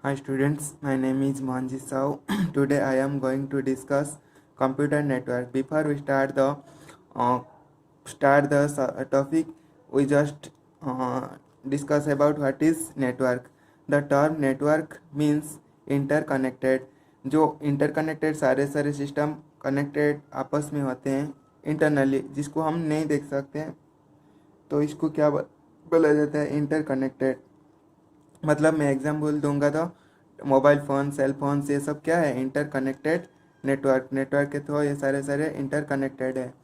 Hi students, my name is Manji Sao. Today I am going to discuss computer network. Before we uh, topic, we just discuss about what is network. The term network means interconnected. जो interconnected सारे सारे system connected आपस में होते हैं internally, जिसको हम नहीं देख सकते हैं, तो इसको क्या बोला जाता है? इंटरकनेक्टेड। मतलब मैं एग्जाम्पल दूंगा तो मोबाइल फ़ोन, सेल फोन, ये सब क्या है? Interconnected network. नेटवर्क के थ्रू ये सारे सारे इंटरकनेक्टेड है।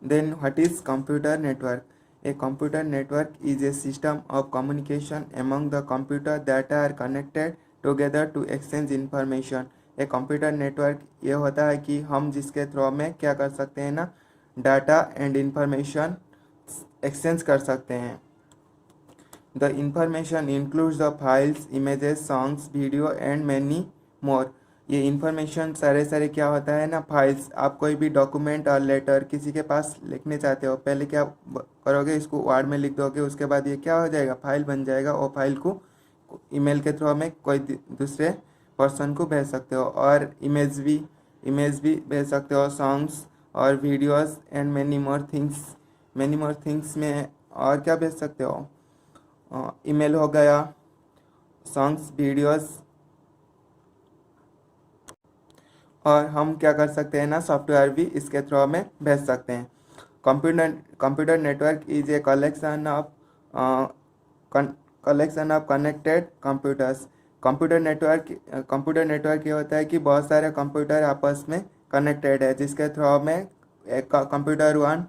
Then what is computer network? A computer network is a system of communication among the computer that are connected together to exchange information. A computer network ये होता है कि हम जिसके थ्रू में क्या कर सकते हैं ना, डाटा एंड इंफॉर्मेशन एक्सचेंज कर सकते हैं। The information includes the files, images, songs, video and many more. ये इंफॉर्मेशन सारे सारे क्या होता है ना, फाइल्स। आप कोई भी डॉक्यूमेंट और लेटर किसी के पास लिखने चाहते हो, पहले क्या करोगे? इसको वर्ड में लिख दोगे, उसके बाद ये क्या हो जाएगा? फाइल बन जाएगा। और फाइल को ईमेल के थ्रू में कोई दूसरे पर्सन को भेज सकते हो। और इमेज भी भेज सकते हो, सॉन्ग्स और videos and many more things में और क्या भेज सकते हो? ईमेल हो गया, सॉन्ग्स, वीडियोस, और हम क्या कर सकते हैं ना, सॉफ्टवेयर भी इसके थ्रू में भेज सकते हैं। Computer network is a collection of connected computers. Computer network ये होता है कि बहुत सारे कंप्यूटर आपस में कनेक्टेड है, जिसके थ्रू में एक कंप्यूटर वन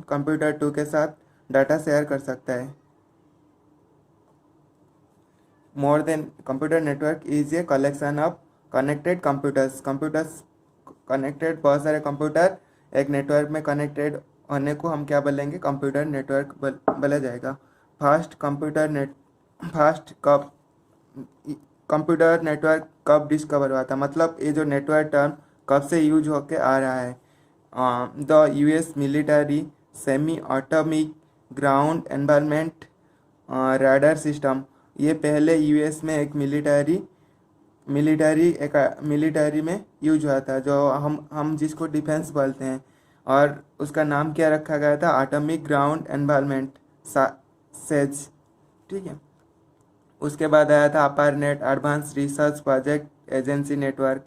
कंप्यूटर टू के साथ डाटा शेयर कर सकता है। More than computer network is a collection of connected computers. Connected बहुत सारे कंप्यूटर एक नेटवर्क में कनेक्टेड होने को हम क्या बोलेंगे? कंप्यूटर नेटवर्क बोला जाएगा। फास्ट कंप्यूटर नेटवर्क कब डिस्कवर हुआ था? मतलब ये जो नेटवर्क टर्म कब से यूज होके आ रहा है? The US military semi atomic ground environment radar system. ये पहले यूएस में एक मिलिट्री में यूज हुआ था, जो हम जिसको डिफेंस बोलते हैं, और उसका नाम क्या रखा गया था? Atomic ground environment SAGE. ठीक है। उसके बाद आया था ARPANET, advance research project agency network.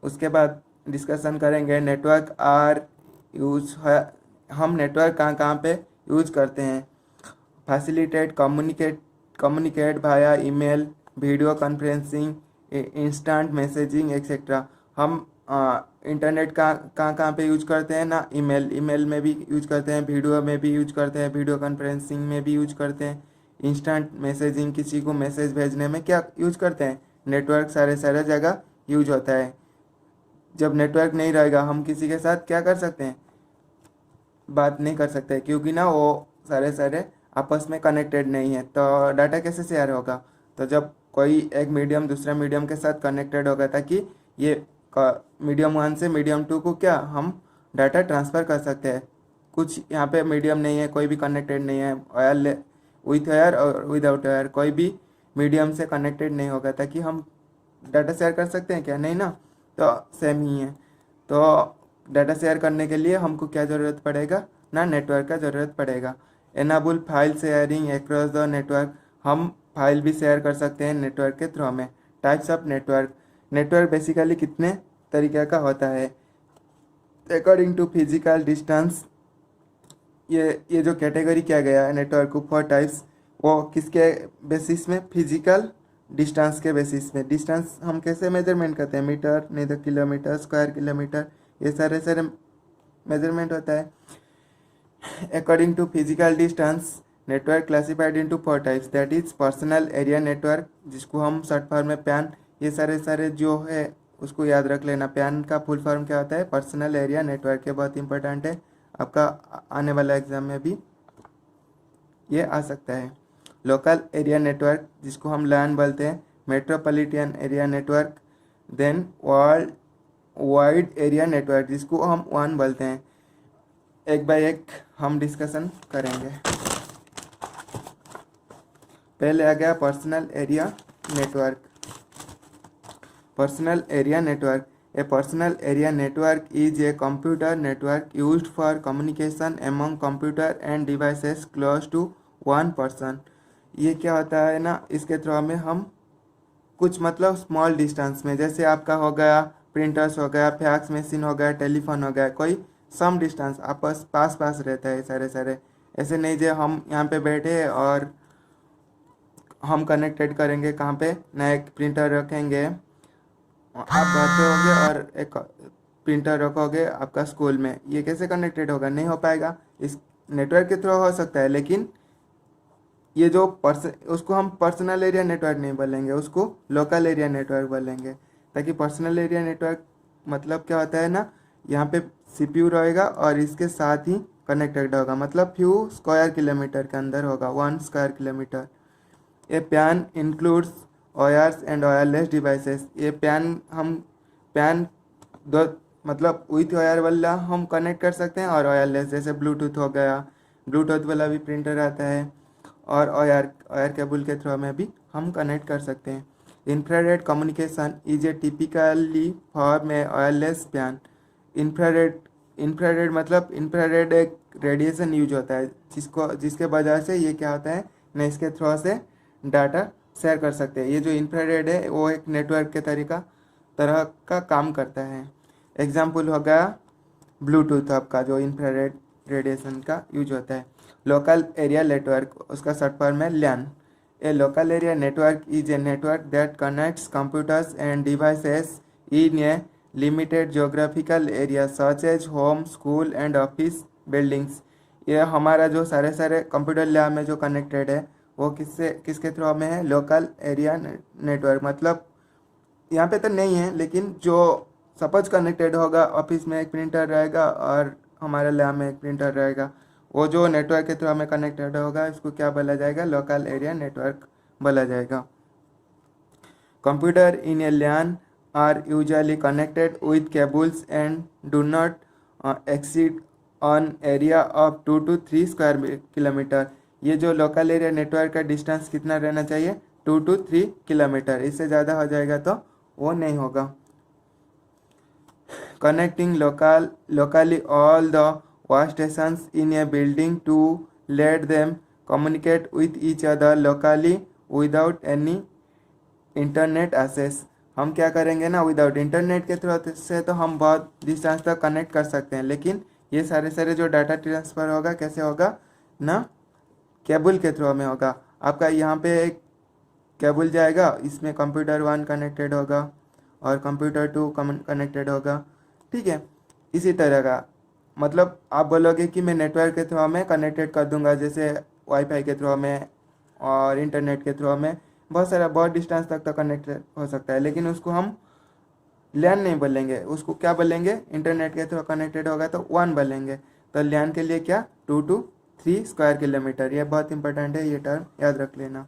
उसके बाद डिस्कशन करेंगे नेटवर्क आर यूज। हम नेटवर्क कहाँ कहाँ पे यूज करते हैं? फैसिलिटेट कम्युनिकेट भाया email, video conferencing, instant messaging etcetera. हम इंटरनेट कहाँ पे यूज करते हैं ना? ईमेल में भी यूज करते हैं, वीडियो में भी यूज करते हैं, वीडियो कॉन्फ्रेंसिंग में भी यूज करते हैं, इंस्टेंट मैसेजिंग, किसी को मैसेज भेजने में क्या यूज करते हैं? नेटवर्क सारे सारे जगह यूज होता है। जब नेटवर्क नहीं रहेगा, हम किसी के साथ क्या कर सकते हैं? बात नहीं कर सकते, क्योंकि ना वो सारे सारे आपस में कनेक्टेड नहीं है। तो डाटा कैसे शेयर होगा? तो जब कोई एक मीडियम दूसरे मीडियम के साथ कनेक्टेड होगा, ताकि ये मीडियम वन से मीडियम टू को क्या हम डाटा ट्रांसफ़र कर सकते हैं। कुछ यहाँ पे मीडियम नहीं है, कोई भी कनेक्टेड नहीं है, वायर विथ वायर और विदाउट वायर, कोई भी मीडियम से कनेक्टेड नहीं होगा, ताकि हम डाटा शेयर कर सकते हैं क्या? नहीं ना। तो सेम ही है। तो डाटा शेयर करने के लिए हमको क्या ज़रूरत पड़ेगा ना? नेटवर्क का ज़रूरत पड़ेगा। Enable file sharing across the network. हम फाइल भी शेयर कर सकते हैं नेटवर्क के थ्रू में। टाइप्स ऑफ नेटवर्क बेसिकली कितने तरीके का होता है? According to physical distance. ये जो कैटेगरी किया गया है नेटवर्क को 4 टाइप्स, वो किसके बेसिस में? फिजिकल डिस्टेंस के बेसिस में। डिस्टेंस हम कैसे मेजरमेंट करते हैं? मीटर, नहीं तो किलोमीटर, स्क्वायर किलोमीटर, ये सारे सारे मेजरमेंट होता है। According to physical distance, network classified into 4 types, that is personal area network, जिसको हम शॉर्ट फॉर्म में पैन, ये सारे सारे जो है उसको याद रख लेना। पैन का फुल फॉर्म क्या होता है? Personal area network. ये बहुत इंपॉर्टेंट है, आपका आने वाला एग्जाम में भी ये आ सकता है। लोकल एरिया नेटवर्क, जिसको हम लैन बोलते हैं। Metropolitan area network. Then world wide area network, जिसको हम वन बोलते हैं। एक बाय एक हम डिस्कशन करेंगे। पहले आ गया personal area network. Personal area network, a personal area network is a computer network used for communication among computer and devices close to one person. ये क्या होता है ना, इसके थ्रू में हम कुछ मतलब स्मॉल डिस्टेंस में, जैसे आपका हो गया प्रिंटर्स हो गया, फैक्स मशीन हो गया, टेलीफोन हो गया, कोई सम डिस्टेंस आपस पास पास रहता है सारे सारे। ऐसे नहीं जो हम यहाँ पे बैठे और हम कनेक्टेड करेंगे कहाँ पे ना, एक प्रिंटर रखेंगे आप घर पे होगे और एक प्रिंटर रखोगे आपका स्कूल में, ये कैसे कनेक्टेड होगा, नहीं हो पाएगा। इस नेटवर्क के थ्रू हो सकता है, लेकिन ये जो उसको हम पर्सनल एरिया नेटवर्क नहीं बोलेंगे, उसको लोकल एरिया नेटवर्क बोलेंगे। ताकि पर्सनल एरिया नेटवर्क मतलब क्या होता है ना, यहाँ पे सीपीयू रहेगा और इसके साथ ही कनेक्टेड होगा, मतलब फ्यू स्क्वायर किलोमीटर के अंदर होगा, 1 square kilometre. A pan includes wires and wireless devices. ये पैन दो मतलब विथ वायर वाला हम कनेक्ट कर सकते हैं और वायरलेस जैसे ब्लूटूथ हो गया, ब्लूटूथ वाला भी प्रिंटर आता है, और वायर केबल के थ्रू में भी हम कनेक्ट कर सकते हैं। Infrared communication is a typically form A wireless pan. Infrared मतलब इंफ्रारेड एक रेडिएशन यूज होता है जिसके वजह से ये क्या होता है ना, इसके थ्रू से डाटा शेयर कर सकते हैं। ये जो इंफ्रारेड है वो एक नेटवर्क के तरह का काम करता है। एग्जाम्पल हो गया ब्लूटूथ आपका, जो इंफ्रारेड रेडिएशन का यूज होता है। लोकल एरिया नेटवर्क, उसका शॉर्ट फॉर्म है LAN. A local area network is a network that connects computers and devices in a limited geographical area such as home, school and office buildings. ये हमारा जो सारे computer lab में जो connected है वो किसके थ्रू में है, लोकल एरिया नेटवर्क। मतलब यहाँ पे तो नहीं है, लेकिन जो सपोज कनेक्टेड होगा, ऑफिस में एक प्रिंटर रहेगा और हमारे लैब में एक प्रिंटर रहेगा, वो जो नेटवर्क के थ्रू हमें कनेक्टेड होगा इसको क्या बोला जाएगा, लोकल एरिया नेटवर्क बोला जाएगा। Computer in a LAN are usually connected with cables and do not exceed on area of 2 to 3 square kilometre. ये जो लोकल एरिया नेटवर्क का डिस्टेंस कितना रहना चाहिए, 2 to 3 किलोमीटर। इससे ज़्यादा हो जाएगा तो वो नहीं होगा। Connecting locally all the workstations in a building to let them communicate with each other locally without any internet access. हम क्या करेंगे ना, विदाउट इंटरनेट के थ्रू से तो हम बहुत डिस्टेंस तक कनेक्ट कर सकते हैं, लेकिन ये सारे जो डाटा ट्रांसफ़र होगा कैसे होगा ना, केबल के थ्रू में होगा। आपका यहाँ पे एक केबल जाएगा, इसमें कंप्यूटर 1 कनेक्टेड होगा और कंप्यूटर 2 कनेक्टेड होगा, ठीक है। इसी तरह का मतलब आप बोलोगे कि मैं नेटवर्क के थ्रू में कनेक्टेड कर दूंगा, जैसे वाईफाई के थ्रू में और इंटरनेट के थ्रू में बहुत डिस्टेंस तक तो कनेक्टेड हो सकता है, लेकिन उसको हम लैन नहीं बोलेंगे, उसको क्या बोलेंगे, इंटरनेट के थ्रू कनेक्टेड होगा तो 1 बोलेंगे। तो लैन के लिए क्या, 2 to 3 स्क्वायर किलोमीटर। ये बहुत इंपॉर्टेंट है, ये टर्म याद रख लेना।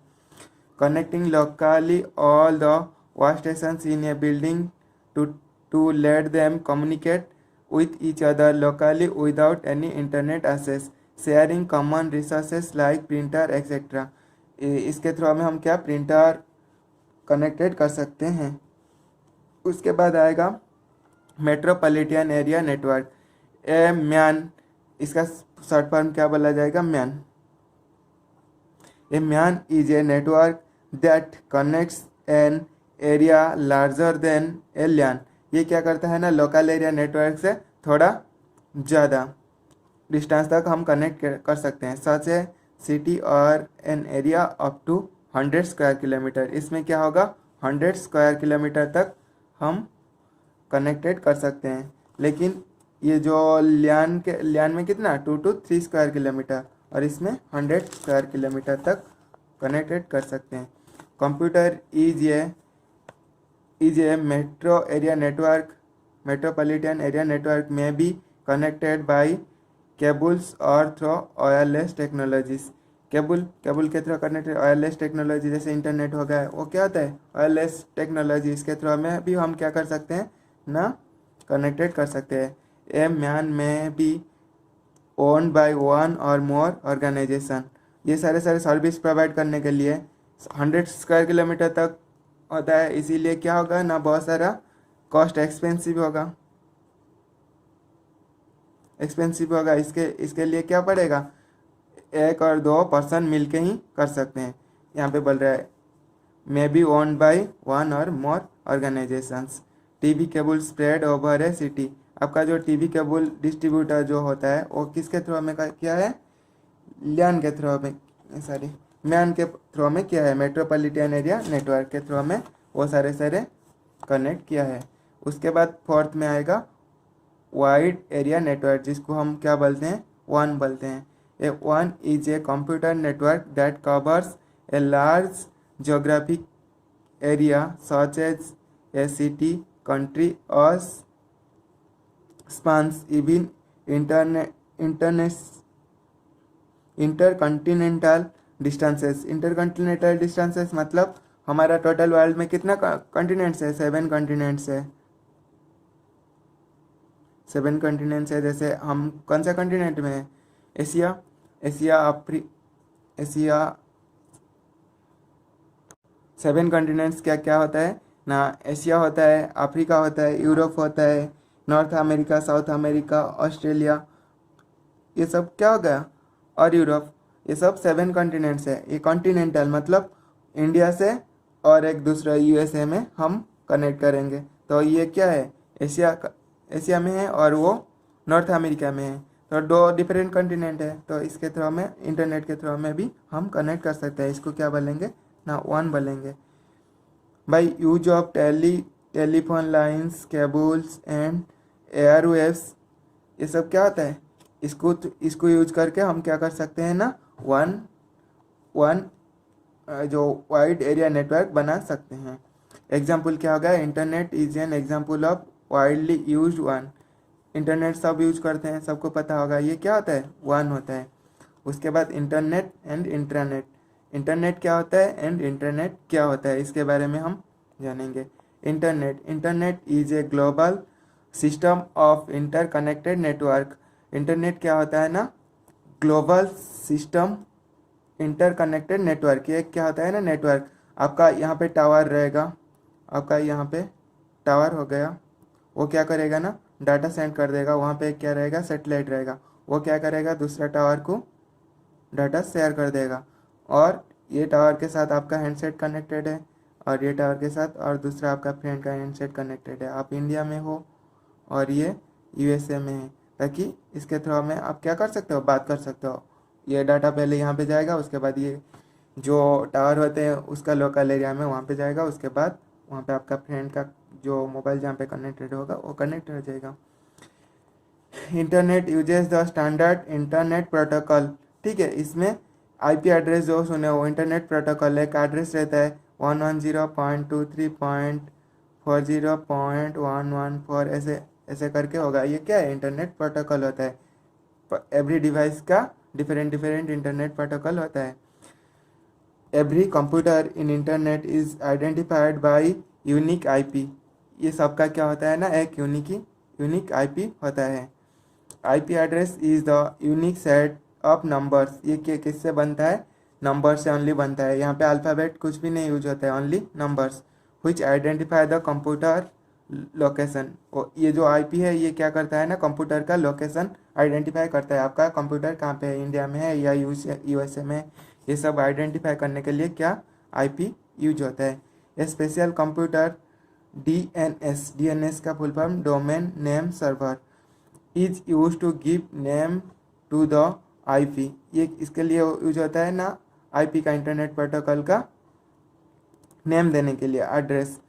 Connecting locally all the workstations in A building to let them communicate with each other locally without any internet access, sharing common resources like printer etc. इसके through में हम क्या प्रिंटर कनेक्टेड कर सकते हैं। उसके बाद आएगा metropolitan area network, a MAN. इसका शॉर्ट फॉर्म क्या बोला जाएगा, MAN. A MAN is a network that connects an area larger than a LAN. ये क्या करता है ना, लोकल एरिया नेटवर्क से थोड़ा ज़्यादा डिस्टेंस तक हम कनेक्ट कर सकते हैं, सच है सिटी और an area up to 100 square kilometre. इसमें क्या होगा, 100 स्क्वायर किलोमीटर तक हम कनेक्टेड कर सकते हैं। लेकिन ये जो लैन में कितना, 2 to 3 स्क्वायर किलोमीटर, और इसमें 100 स्क्वायर किलोमीटर तक कनेक्टेड कर सकते हैं। Computer is a metropolitan area network may be connected by cables or through wireless technologies। Cable के थ्रू कनेक्टेड, वायरलेस टेक्नोलॉजी जैसे इंटरनेट हो गया, वो क्या होता है, वायरलेस टेक्नोलॉजी। इसके थ्रू में भी हम क्या कर सकते हैं ना, कनेक्टेड कर सकते हैं। A MAN may be owned by 1 or more organisation. ये सारे सर्विस प्रोवाइड करने के लिए 100 स्क्वायर किलोमीटर तक होता है, इसीलिए क्या होगा ना, बहुत सारा कॉस्ट एक्सपेंसिव होगा, इसके लिए क्या पड़ेगा, एक और दो पर्सन मिलके ही कर सकते हैं। यहाँ पे बोल रहा है may be owned by one और more organizations, TV cable spread over a city. आपका जो टीवी केबल डिस्ट्रीब्यूटर जो होता है वो किसके थ्रू में किया है, लियान के थ्रू में, सॉरी मैन के थ्रू में किया है, मेट्रोपॉलिटन एरिया नेटवर्क के थ्रू में वो सारे कनेक्ट किया है। उसके बाद फोर्थ में आएगा वाइड एरिया नेटवर्क, जिसको हम क्या बोलते हैं, वन बोलते हैं। ए वन is a computer network that covers a large geographic area such as a city, country, or spans even intercontinental distances। intercontinental distances मतलब हमारा टोटल वर्ल्ड में कितना कॉन्टिनेंट्स है, 7 कॉन्टिनेंट्स है, 7 कॉन्टिनेंट्स है। जैसे हम कौन सा कॉन्टिनेंट में है, एशिया, एशिया 7 कॉन्टिनेंट्स क्या क्या होता है ना, एशिया होता है, अफ्रीका होता है, यूरोप होता है, north America, south America, Australia, ये सब क्या हो गया, और यूरोप, ये सब 7 कॉन्टिनेंट्स है। ये कॉन्टिनेंटल मतलब इंडिया से और एक दूसरा यूएसए में हम कनेक्ट करेंगे, तो ये क्या है, एशिया में है और वो नॉर्थ अमेरिका में है, तो 2 डिफरेंट कॉन्टिनेंट है। तो इसके थ्रू में, इंटरनेट के थ्रू में भी हम कनेक्ट कर सकते हैं, इसको क्या बोलेंगे ना, वन बोलेंगे। By use of telephone lines, cables and airwaves, ये सब क्या होता है, इसको यूज करके हम क्या कर सकते हैं ना, वन जो वाइड एरिया नेटवर्क बना सकते हैं। एग्जाम्पल क्या होगा, internet is an example of widely use one. Internet सब यूज करते हैं, सबको पता होगा, ये क्या होता है, वन होता है। उसके बाद इंटरनेट एंड इंट्रानेट, इंटरनेट क्या होता है एंड इंटरनेट क्या होता है, इसके बारे में हम जानेंगे। Internet is a global system of interconnected network. Internet क्या होता है ना, ग्लोबल सिस्टम इंटरकनेक्टेड नेटवर्क। ये क्या होता है ना, नेटवर्क, आपका यहाँ पे टावर रहेगा, आपका यहाँ पे टावर हो गया, वो क्या करेगा ना, डाटा सेंड कर देगा, वहाँ पे क्या रहेगा, सैटेलाइट रहेगा, वो क्या करेगा, दूसरा टावर को डाटा शेयर कर देगा, और ये टावर के साथ आपका हैंडसेट कनेक्टेड है, और ये टावर के साथ और दूसरा आपका फ्रेंड का हैंडसेट कनेक्टेड है। आप इंडिया में हो और ये यूएसए में है, ताकि इसके थ्रू में आप क्या कर सकते हो, बात कर सकते हो। ये डाटा पहले यहाँ पे जाएगा, उसके बाद ये जो टावर होते हैं उसका लोकल एरिया में वहाँ पे जाएगा, उसके बाद वहाँ पे आपका फ्रेंड का जो मोबाइल जहाँ पे कनेक्टेड होगा वो कनेक्ट हो जाएगा। Internet uses the standard internet protocol, ठीक है, इसमें आईपी एड्रेस जो सुने वो इंटरनेट प्रोटोकॉल है, एक एड्रेस रहता है 110.23.40.114, ऐसे ऐसे करके होगा, ये क्या है, इंटरनेट प्रोटोकॉल होता है। एवरी डिवाइस का डिफरेंट डिफरेंट इंटरनेट प्रोटोकॉल होता है। Every computer in internet is identified by unique IP, ये सबका क्या होता है ना, एक यूनिक आईपी होता है। IP address is the unique set of numbers, ये किससे बनता है, नंबर से ओनली बनता है। यहाँ पे अल्फ़ाबेट कुछ भी नहीं यूज होता है, only numbers which identify the computer location. ये जो आईपी है ये क्या करता है ना, कंप्यूटर का लोकेशन आइडेंटिफाई करता है, आपका कंप्यूटर कहाँ पे है, इंडिया में है या यूएसए में, ये सब आइडेंटिफाई करने के लिए क्या आईपी यूज होता है। ए स्पेशल कंप्यूटर डीएनएस का full form domain name server is use to give name to the IP, ये इसके लिए यूज होता है ना, आईपी का, इंटरनेट प्रोटोकॉल का नेम देने के लिए, address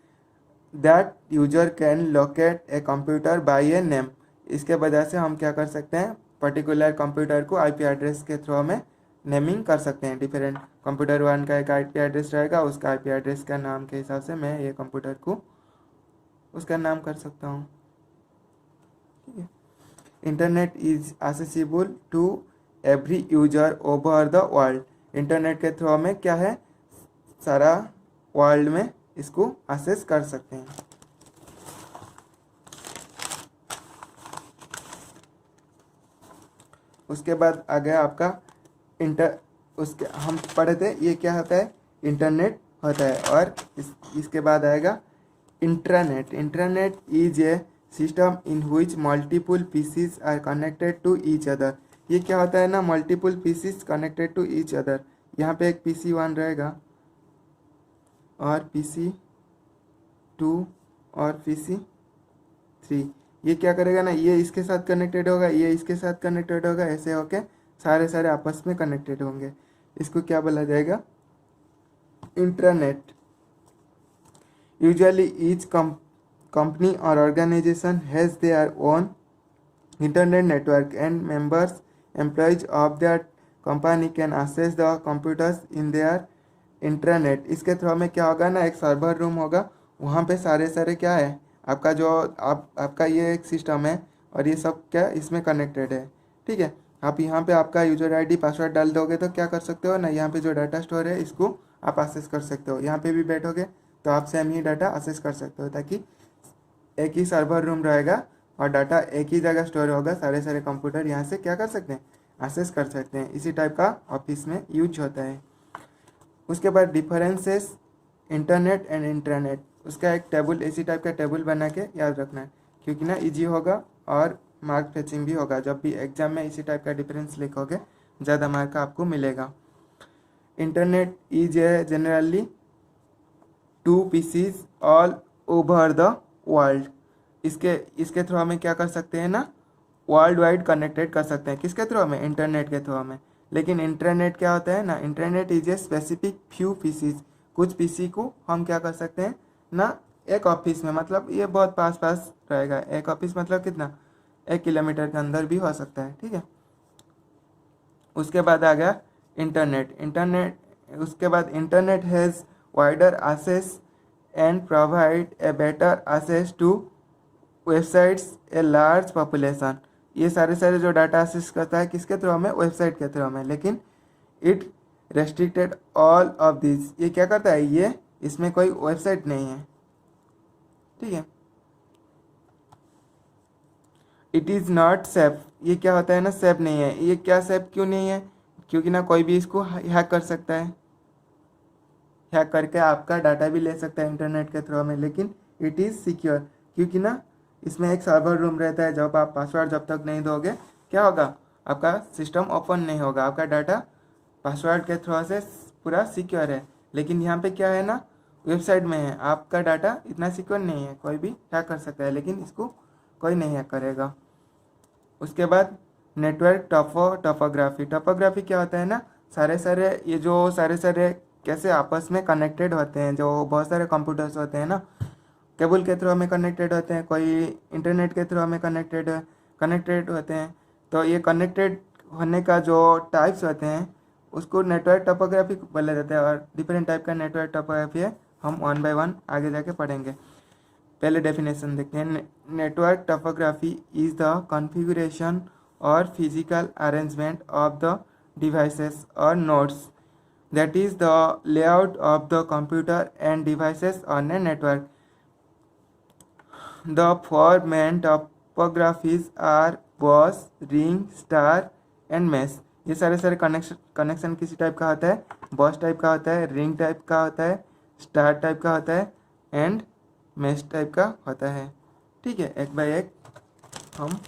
that user can locate a computer by a name. इसके वजह से हम क्या कर सकते हैं, पर्टिकुलर कंप्यूटर को आईपी एड्रेस के थ्रू में नेमिंग कर सकते हैं। डिफरेंट कंप्यूटर वन का एक आईपी एड्रेस रहेगा, उसका आईपी एड्रेस का नाम के हिसाब से मैं ये कंप्यूटर को उसका नाम कर सकता हूँ, ठीक है। Internet is accessible to every user over the world, internet के थ्रू में क्या है, सारा वर्ल्ड में इसको एक्सेस कर सकते हैं। उसके बाद आ गया आपका उसके हम पढ़े थे, ये क्या होता है, इंटरनेट होता है। और इसके बाद आएगा intranet. Intranet is a system in which multiple PCs are connected to each other. ये क्या होता है ना, multiple PCs connected to each other. यहाँ पे एक PC1 रहेगा और PC2 और PC3। ये क्या करेगा ना, ये इसके साथ कनेक्टेड होगा, ये इसके साथ कनेक्टेड होगा, ऐसे होके सारे आपस में कनेक्टेड होंगे। इसको क्या बोला जाएगा, intranet. Usually each company or organization has their own internet network and members employees of that company can access the computers in their intranet. इसके थ्रू में क्या होगा ना, एक सर्वर रूम होगा, वहाँ पे सारे क्या है आपका जो आपका ये एक सिस्टम है और ये सब क्या इसमें कनेक्टेड है। ठीक है, आप यहाँ पे आपका यूजर आईडी पासवर्ड डाल दोगे तो क्या कर सकते हो ना, यहाँ पे जो डाटा स्टोर है इसको आप एक्सेस कर सकते हो। यहाँ पे भी बैठोगे तो आप सेम ही डाटा एक्सेस कर सकते हो, ताकि एक ही सर्वर रूम रहेगा और डाटा एक ही जगह स्टोर होगा। सारे कंप्यूटर यहाँ से क्या कर सकते हैं, एक्सेस कर सकते हैं। इसी टाइप का ऑफिस में यूज होता है। उसके बाद डिफरेंसेस इंटरनेट एंड इंट्रानेट, उसका एक टेबल, इसी टाइप का टेबल बना के याद रखना है, क्योंकि ना इजी होगा और मार्क फेचिंग भी होगा। जब भी एग्जाम में इसी टाइप का डिफरेंस लिखोगे ज़्यादा मार्क आपको मिलेगा। Internet is a generally 2 PCs all over the world. इसके थ्रू हमें क्या कर सकते हैं ना, वर्ल्ड वाइड कनेक्टेड कर सकते हैं। किसके थ्रू हमें, इंटरनेट के थ्रू हमें। लेकिन इंटरनेट क्या होता है ना, internet is a specific few PCs। कुछ PC को हम क्या कर सकते हैं ना, एक ऑफिस में, मतलब ये बहुत पास रहेगा। एक ऑफिस मतलब कितना, 1 किलोमीटर के अंदर भी हो सकता है। ठीक है, उसके बाद आ गया इंटरनेट। उसके बाद internet has wider access and provide a better access to websites a large population। ये सारे जो डाटा एक्सेस करता है किसके थ्रू हमें, वेबसाइट के थ्रू हमें। लेकिन it restricted all of this, ये क्या करता है, ये इसमें कोई वेबसाइट नहीं है। ठीक है, इट इज़ नॉट सेफ। ये क्या होता है ना, सेफ नहीं है। ये क्या सेफ क्यों नहीं है, क्योंकि ना कोई भी इसको हैक कर सकता है, हैक करके आपका डाटा भी ले सकता है इंटरनेट के थ्रू में। लेकिन इट इज़ सिक्योर, क्योंकि ना इसमें एक सर्वर रूम रहता है। जब आप पासवर्ड जब तक नहीं दोगे क्या होगा, आपका सिस्टम ओपन नहीं होगा, आपका डाटा पासवर्ड के थ्रू से पूरा सिक्योर है। लेकिन यहाँ पे क्या है ना, वेबसाइट में है, आपका डाटा इतना सिक्योर नहीं है, कोई भी हैक कर सकता है, लेकिन इसको कोई नहीं हैक करेगा। उसके बाद नेटवर्क टोपोग्राफी। टोपोग्राफी क्या होता है ना, ये जो सारे कैसे आपस में कनेक्टेड होते हैं। जो बहुत सारे कंप्यूटर्स होते हैं ना, केबल के थ्रू हमें कनेक्टेड होते हैं, कोई इंटरनेट के थ्रू हमें कनेक्टेड होते हैं। तो ये कनेक्टेड होने का जो टाइप्स होते हैं उसको नेटवर्क टोपोग्राफी बोला जाता है। और डिफरेंट टाइप का नेटवर्क टोपोग्राफी है, हम 1 by 1 आगे जाके पढ़ेंगे। पहले डेफिनेशन देखते हैं। Network topography is the configuration और physical arrangement of the devices और nodes, that is the layout of the computer and devices on a network. The four main topographies are bus, ring, star and mesh। ये सारे connection किसी type का होता है, बस type का होता है, रिंग टाइप का होता है, स्टार टाइप का होता है एंड मेश टाइप का होता है। ठीक है, एक बाय एक हम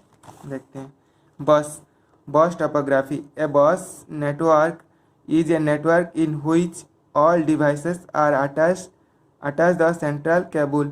देखते हैं। बस टोपोग्राफी, ए बस network is a network in which all devices are attached the central cable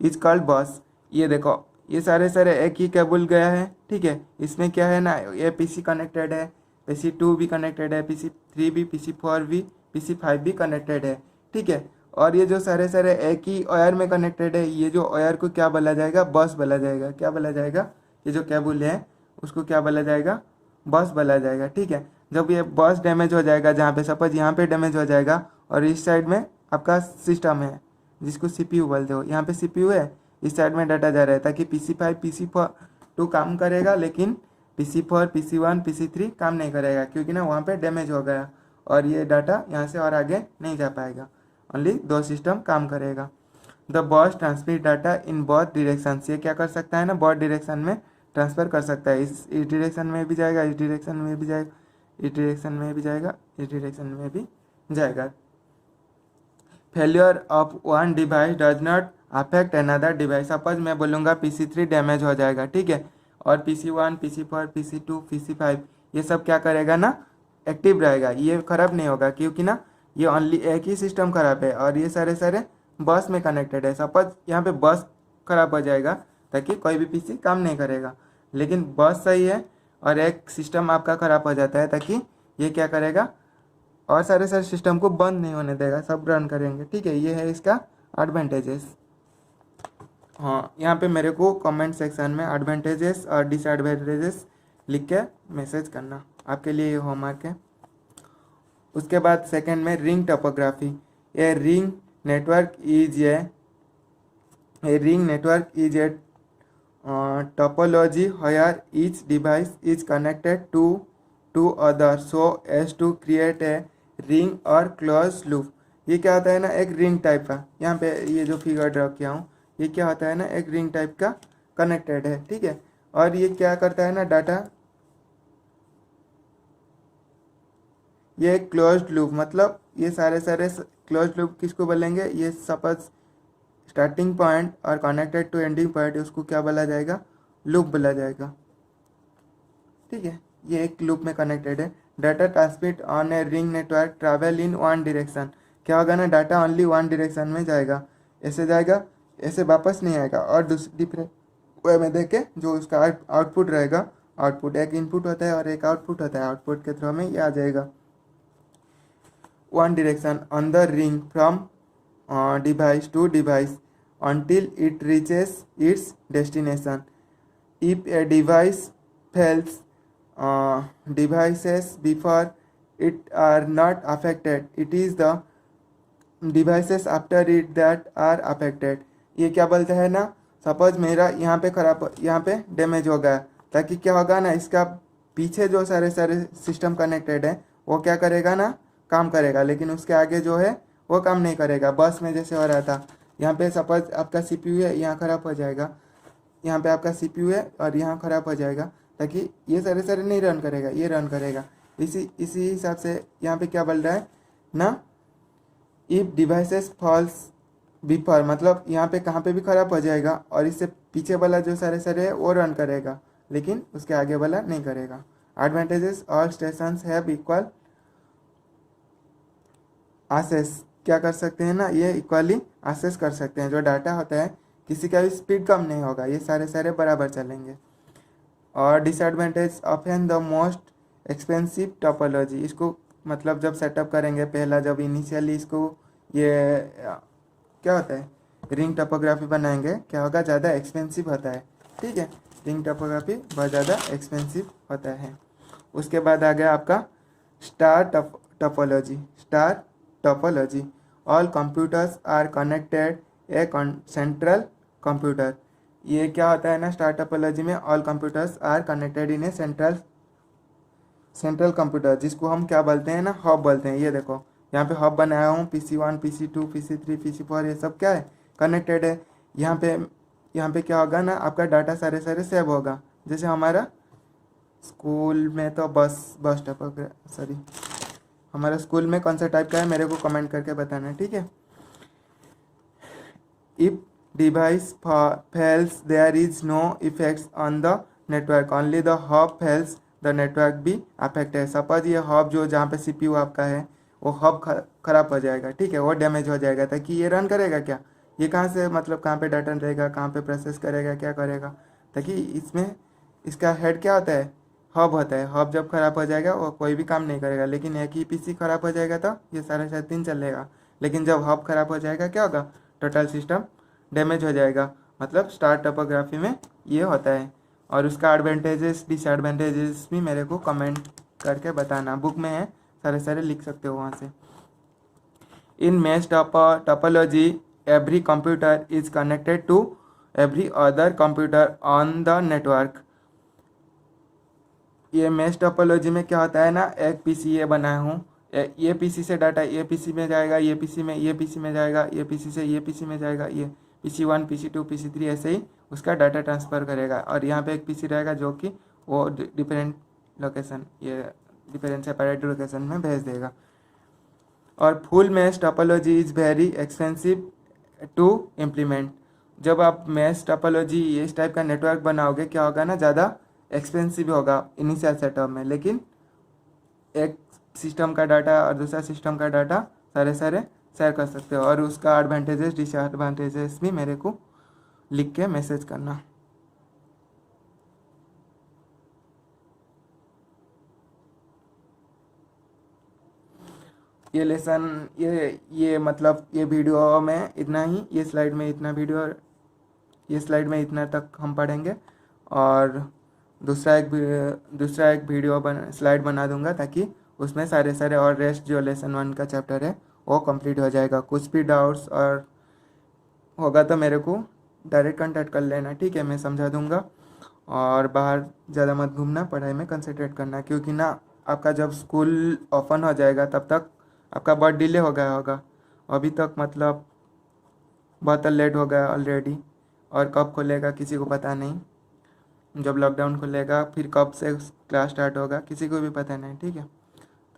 is called bus। ये देखो, ये सारे एक ही केबल गया है। ठीक है, इसमें क्या है ना, ये PC कनेक्टेड है, PC2 भी कनेक्टेड है, PC3 भी, PC4 भी, PC5 भी कनेक्टेड है। ठीक है, और ये जो सारे एक ही वायर में कनेक्टेड है, ये जो वायर को क्या बोला जाएगा, बस बोला जाएगा। क्या बोला जाएगा, ये जो केबल है उसको क्या बोला जाएगा, बस बोला जाएगा। ठीक है, जब ये बस डैमेज हो जाएगा, जहाँ पे सपोज यहाँ पे डैमेज हो जाएगा और इस साइड में आपका सिस्टम है जिसको CPU बोलते हो, यहाँ पे CPU है, इस साइड में डाटा जा रहा है, ताकि PC5 PC2 काम करेगा, लेकिन PC4 PC1 PC3 काम नहीं करेगा, क्योंकि ना वहाँ पे डैमेज हो गया और ये डाटा यहाँ से और आगे नहीं जा पाएगा। ओनली 2 सिस्टम काम करेगा। The bus transmit data in both direction. ये क्या कर सकता है ना, बोथ डायरेक्शन में ट्रांसफ़र कर सकता है। इस डायरेक्शन में भी जाएगा, इस डायरेक्शन में भी जाएगा, इस डायरेक्शन में भी जाएगा, इस डायरेक्शन में भी जाएगा। Failure of one device does not affect another device. Suppose मैं बोलूँगा PC3 डैमेज हो जाएगा, ठीक है, और PC1, PC4, PC2, PC5 ये सब क्या करेगा ना, एक्टिव रहेगा, ये खराब नहीं होगा, क्योंकि ना ये ओनली एक ही सिस्टम खराब है और ये सारे सारे बस में कनेक्टेड है। सपोज यहाँ पे बस खराब हो जाएगा ताकि कोई भी PC काम नहीं करेगा, लेकिन बस सही है और एक सिस्टम आपका खराब हो जाता है ताकि ये क्या करेगा, और सारे सारे सिस्टम को बंद नहीं होने देगा, सब रन करेंगे, ठीक है। ये है इसका एडवांटेजेस। हाँ, यहाँ पे मेरे को कमेंट सेक्शन में एडवांटेजेस और डिसएडवांटेजेस लिख के मैसेज करना, आपके लिए ये होमवर्क है। उसके बाद सेकंड में ring topography. A ring network is A topology where each device is connected to other so as to create a ring or closed loop। ये क्या होता है ना, एक रिंग टाइप का, यहाँ पे ये जो फिगर ड्रॉ किया हूँ ये क्या होता है ना, एक रिंग टाइप का कनेक्टेड है, ठीक है। और ये क्या करता है ना, डाटा, ये क्लोज्ड लूप, मतलब ये सारे सारे क्लोज्ड लूप किसको बोलेंगे, ये सपोज स्टार्टिंग पॉइंट और कनेक्टेड टू एंडिंग पॉइंट, उसको क्या बोला जाएगा, लूप बोला जाएगा, ठीक है। ये एक लूप में कनेक्टेड है। Data transmit on a ring network travel in one direction. क्या होगा ना, डाटा ओनली वन डायरेक्शन में जाएगा, ऐसे जाएगा, ऐसे वापस नहीं आएगा। और दूसरी डिफरेंट वे में देखे जो उसका आउटपुट रहेगा, आउटपुट एक इनपुट होता है और एक आउटपुट होता है, आउटपुट के थ्रू में ये आ जाएगा one direction on the ring from device to device until it reaches its destination. If a device fails, devices before it are not affected. It is the devices after it that are affected। ये क्या बोलते हैं ना, suppose मेरा यहाँ पे खराब, यहाँ पे डैमेज हो गया, ताकि क्या होगा ना, इसका पीछे जो सारे सारे सिस्टम कनेक्टेड है वो क्या करेगा ना, काम करेगा, लेकिन उसके आगे जो है वो काम नहीं करेगा। बस में जैसे हो रहा था, यहाँ पे सपोज आपका CPU है, यहाँ खराब हो जाएगा, यहाँ पे आपका CPU है और यहाँ खराब हो जाएगा, ताकि ये सारे सारे नहीं रन करेगा, ये रन करेगा। इसी हिसाब से यहाँ पे क्या बोल रहा है ना, इफ डिवाइसेस फॉल्स बिफोर, मतलब यहाँ पे कहाँ पे भी खराब हो जाएगा और इससे पीछे वाला जो सारे सारे है वो रन करेगा, लेकिन उसके आगे वाला नहीं करेगा। Advantages, all stations have equal access. क्या कर सकते हैं ना, ये इक्वली एक्सेस कर सकते हैं। जो डाटा होता है किसी का भी स्पीड कम नहीं होगा, ये सारे सारे बराबर चलेंगे। और disadvantage, often the most expensive topology. इसको मतलब जब सेटअप करेंगे पहला, जब इनिशियली इसको ये क्या होता है, रिंग टोपोग्राफी बनाएंगे, क्या होगा, ज़्यादा एक्सपेंसिव होता है, ठीक है। रिंग टोपोग्राफी बहुत ज़्यादा एक्सपेंसिव होता है। उसके बाद आ गया आपका star topology. Star topology, all computers are connected a central computer. ये क्या होता है ना, स्टार टोपोलॉजी में all computers are connected in a central computer, जिसको हम क्या बोलते हैं ना, हब बोलते हैं। ये देखो यहाँ पे हब बनाया हूँ, PC1, PC2, PC3, PC4 ये सब क्या है, कनेक्टेड है। यहाँ पे क्या होगा ना, आपका डाटा सारे सारे सेव होगा। जैसे हमारा स्कूल में तो बस टोपोग्राफी, सॉरी, हमारा स्कूल में कौन सा टाइप का है मेरे को कमेंट करके बताना है, ठीक है। If device fails there is no effects on the network, only the hub fails, the network भी अफेक्टेड। सपोज ये हब जो जहाँ पे CPU आपका है वो हब खराब हो जाएगा, ठीक है, वो डैमेज हो जाएगा, ताकि ये रन करेगा क्या, ये कहाँ से, मतलब कहाँ पे डाटा रहेगा, कहाँ पे प्रोसेस करेगा, क्या करेगा, ताकि इसमें इसका हेड क्या होता है, हब होता है। हब जब खराब हो जाएगा वो कोई भी काम नहीं करेगा, लेकिन एक ही PC खराब हो जाएगा तो ये सारे सारे दिन चलेगा। लेकिन जब हब खराब हो जाएगा क्या होगा, टोटल सिस्टम डैमेज हो जाएगा। मतलब स्टार टोपोग्राफी में ये होता है। और उसका एडवांटेजेस डिसएडवांटेजेस भी मेरे को कमेंट करके बताना, बुक में है, सारे सारे लिख सकते हो वहाँ से। In mesh topology every computer is connected to every other computer on the network. ये मेश टोपोलॉजी में क्या होता है ना, एक PC ये बनाया हूँ, ये PC से डाटा ये PC में जाएगा, ये PC में जाएगा, ये PC से ये PC में जाएगा, ये PC1, PC2, PC3 ऐसे ही उसका डाटा ट्रांसफ़र करेगा। और यहाँ पे एक PC रहेगा जो कि वो डिफरेंट लोकेशन, ये डिफरेंट सेपरेट लोकेशन में भेज देगा। और full mesh topology is very expensive to implement. जब आप मैश टोपोलॉजी इस टाइप का नेटवर्क बनाओगे, क्या होगा ना, ज़्यादा एक्सपेंसिव होगा इनिशियल सेटअप में, लेकिन एक सिस्टम का डाटा और दूसरा सिस्टम का डाटा सारे शेयर कर सकते हो। और उसका एडवांटेजेस डिसएडवांटेजेस भी मेरे को लिख के मैसेज करना। ये लेसन ये मतलब ये वीडियो में इतना ही, ये स्लाइड में इतना तक हम पढ़ेंगे। और दूसरा एक वीडियो स्लाइड बना दूंगा ताकि उसमें सारे और रेस्ट जो लेसन 1 का चैप्टर है वो कंप्लीट हो जाएगा। कुछ भी डाउट्स और होगा तो मेरे को डायरेक्ट कांटेक्ट कर लेना, ठीक है, मैं समझा दूंगा। और बाहर ज़्यादा मत घूमना, पढ़ाई में कंसंट्रेट करना, क्योंकि ना आपका जब स्कूल ओपन हो जाएगा तब तक आपका बहुत डिले हो गया होगा। अभी तक मतलब बहुत लेट हो गया ऑलरेडी, और कब खुलेगा किसी को पता नहीं। जब लॉकडाउन खुलेगा फिर कब से क्लास स्टार्ट होगा किसी को भी पता नहीं, ठीक है।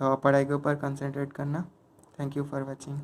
तो पढ़ाई के ऊपर कंसंट्रेट करना। Thank you for watching.